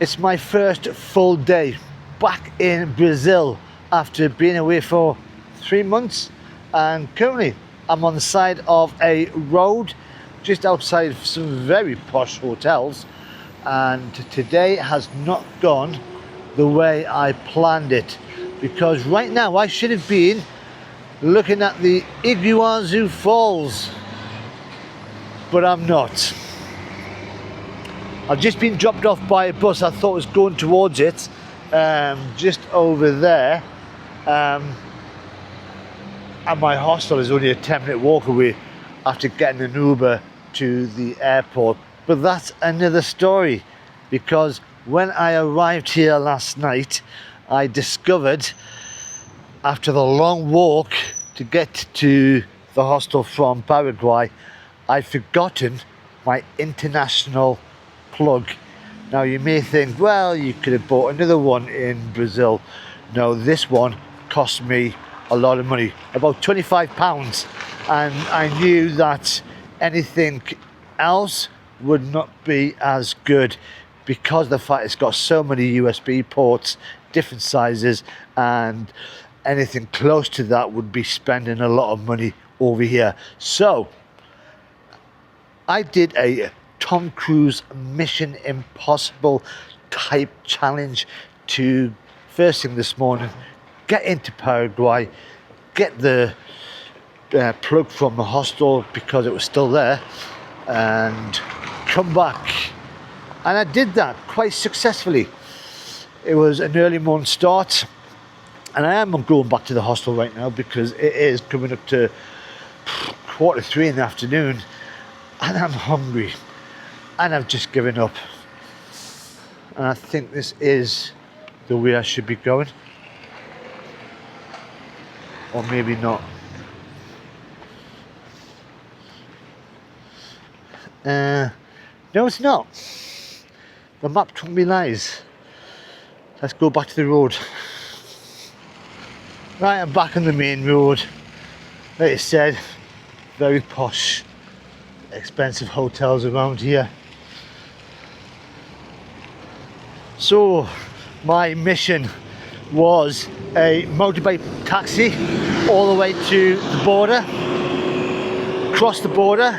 It's my first full day back in Brazil after being away for 3 months, and currently I'm on the side of a road just outside some very posh hotels, and today has not gone the way I planned it, because right now I should have been looking at the Iguazu Falls, but I'm not. I've just been dropped off by a bus. I thought was going towards it, just over there, and my hostel is only a 10-minute walk away after getting an Uber to the airport. But that's another story, because when I arrived here last night, I discovered, after the long walk to get to the hostel from Paraguay, I'd forgotten my international plug. Now you may think, well, you could have bought another one in Brazil. No, this one cost me a lot of money, about £25, and I knew that anything else would not be as good, because of the fact it's got so many USB ports, different sizes, and anything close to that would be spending a lot of money over here. So I did a Tom Cruise Mission Impossible type challenge to, first thing this morning, get into Paraguay, get the plug from the hostel because it was still there, and come back. And I did that quite successfully. It was an early morning start, and I am going back to the hostel right now because it is coming up to 2:45 in the afternoon, and I'm hungry. And I've just given up, and I think this is the way I should be going, or maybe not. No, it's not. The map told me lies. Let's go back to the road. Right, I'm back on the main road. Like I said, very posh, expensive hotels around here. So my mission was a motorbike taxi all the way to the border, crossed the border,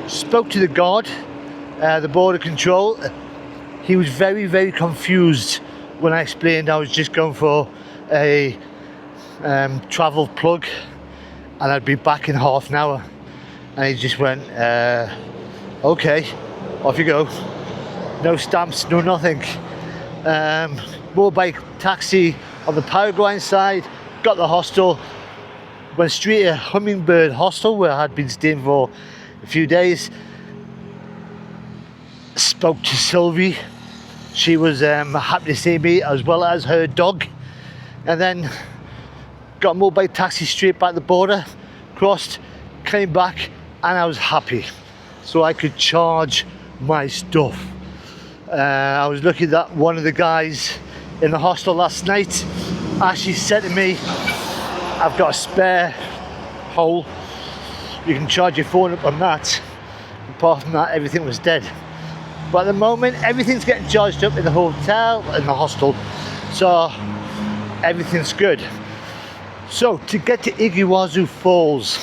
spoke to the guard, the border control. He was very, very confused when I explained I was just going for a travel plug and I'd be back in half an hour. And he just went, okay, off you go. No stamps, no nothing. Motorbike taxi on the Paraguayan side, got the hostel, went straight to Hummingbird Hostel where I had been staying for a few days. Spoke to Sylvie. She was happy to see me, as well as her dog. And then got a motorbike taxi straight back the border, crossed, came back, and I was happy. So I could charge my stuff. I was lucky that one of the guys in the hostel last night actually said to me, I've got a spare hole, you can charge your phone up on that. Apart from that, everything was dead. But at the moment, everything's getting charged up in the hotel, in the hostel, so everything's good. So to get to Iguazu Falls,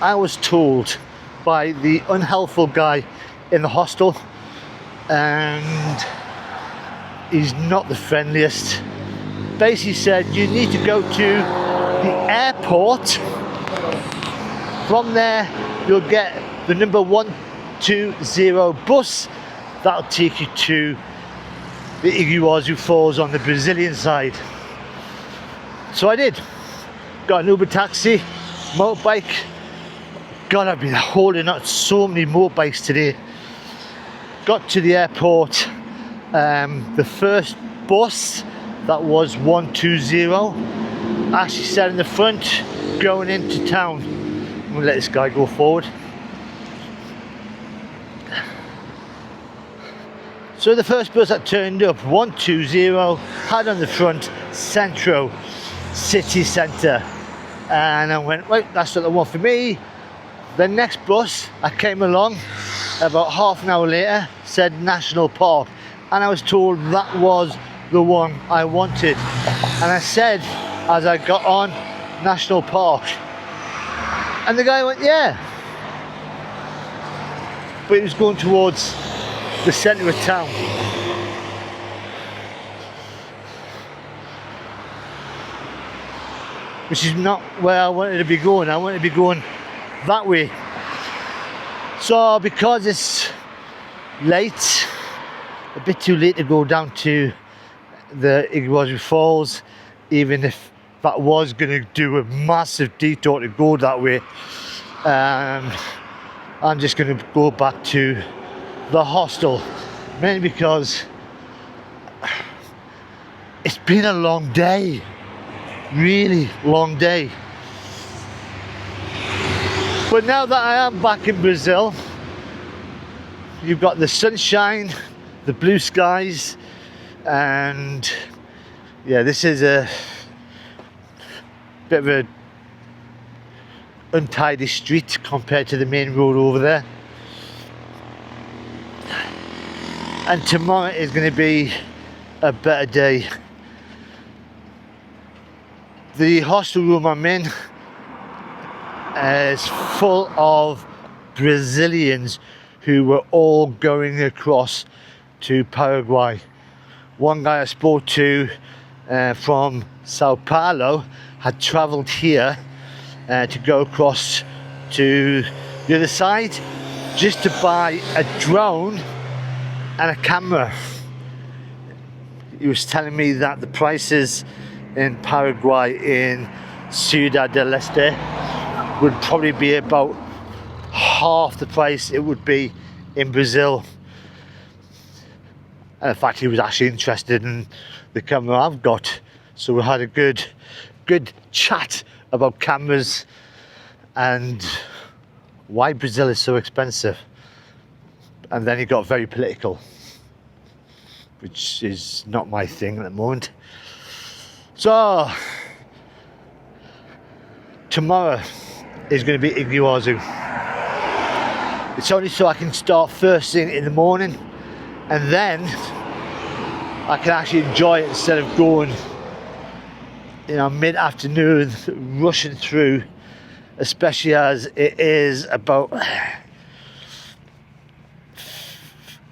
I was told by the unhelpful guy in the hostel, and he's not the friendliest. Basically said you need to go to the airport. From there you'll get the number 120 bus that'll take you to the Iguazu Falls on the Brazilian side. So I did. Got an Uber taxi, motorbike. God, I've been holding out so many motorbikes today. Got to the airport, the first bus, that was 120, actually said in the front, going into town. I'm gonna let this guy go forward. So the first bus that turned up, 120, had on the front, Centro City Centre. And I went, right, that's not the one for me. The next bus I came along, about half an hour later, said National Park. and I was told that was the one I wanted. And I said, as I got on, National Park. And the guy went, yeah. But he was going towards the centre of town. Which is not where I wanted to be going. I wanted to be going that way. So because it's late, a bit too late to go down to the Iguazu Falls, even if that was going to do a massive detour to go that way, I'm just going to go back to the hostel, mainly because it's been a long day, really long day. But now that I am back in Brazil, you've got the sunshine, the blue skies, and yeah, this is a bit of a untidy street compared to the main road over there. And tomorrow is going to be a better day. The hostel room I'm in is full of Brazilians who were all going across to Paraguay. One guy I spoke to from Sao Paulo had travelled here to go across to the other side just to buy a drone and a camera. He was telling me that the prices in Paraguay, in Ciudad del Este, would probably be about half the price it would be in Brazil. And in fact, he was actually interested in the camera I've got, so we had a good chat about cameras and why Brazil is so expensive. And then he got very political, which is not my thing at the moment. So tomorrow is going to be Iguazu. It's only so I can start first thing in the morning, and then I can actually enjoy it instead of going, you know, mid-afternoon, rushing through, especially as it is about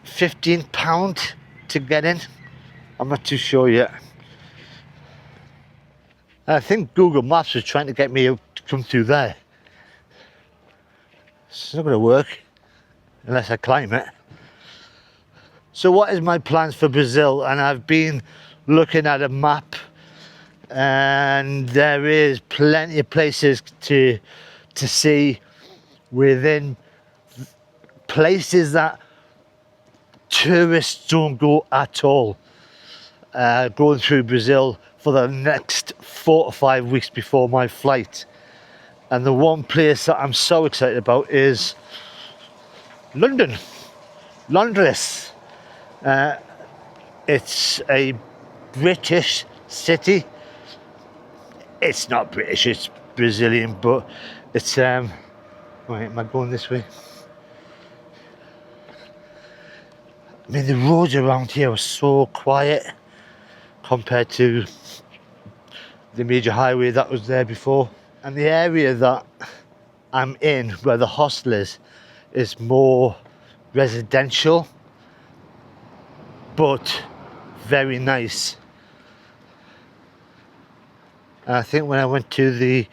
£15 to get in. I'm not too sure yet. I think Google Maps was trying to get me to come through there. It's not going to work unless I climb it. So what is my plans for Brazil? And I've been looking at a map, and there is plenty of places to see within places that tourists don't go at all, going through Brazil for the next 4 to 5 weeks before my flight. And the one place that I'm so excited about is London, Londres. It's a British city. It's not British, it's Brazilian, but it's right, am I going this way? I mean, the roads around here are so quiet compared to the major highway that was there before. And the area that I'm in, where the hostel is more residential, but very nice. And I think when I went to the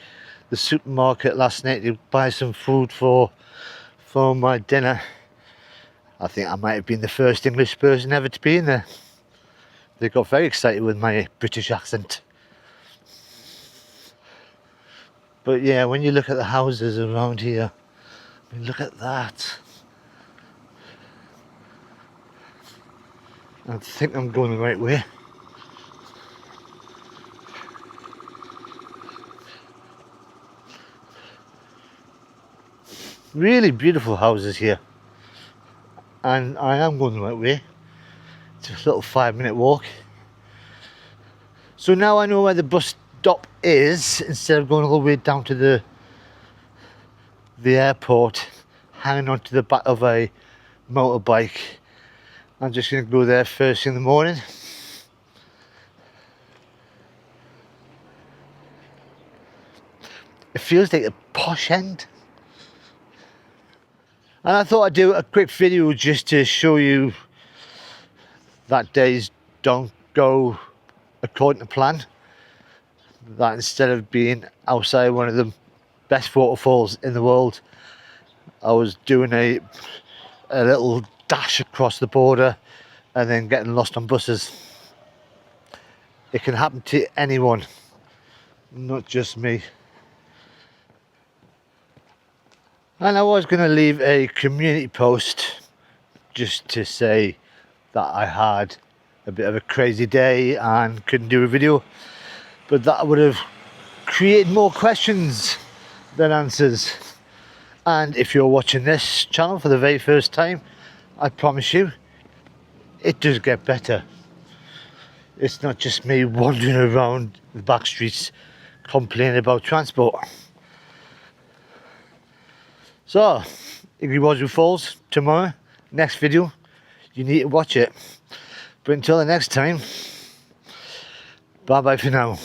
supermarket last night to buy some food for my dinner, I think I might have been the first English person ever to be in there. They got very excited with my British accent. But yeah, when you look at the houses around here, I mean, look at that. I think I'm going the right way. Really beautiful houses here. And I am going the right way. It's a little 5-minute walk. So now I know where the bus stop is, instead of going all the way down to the airport, hanging onto the back of a motorbike. I'm just going to go there first thing in the morning. It feels like a posh end. And I thought I'd do a quick video just to show you that days don't go according to plan. That instead of being outside one of the best waterfalls in the world, I was doing a little dash across the border and then getting lost on buses. It can happen to anyone, not just me. And I was going to leave a community post just to say that I had a bit of a crazy day and couldn't do a video, but that would have created more questions than answers. And if you're watching this channel for the very first time, I promise you it does get better. It's not just me wandering around the back streets complaining about transport. So, Iguazu Falls tomorrow, next video, you need to watch it. But until the next time, bye bye for now.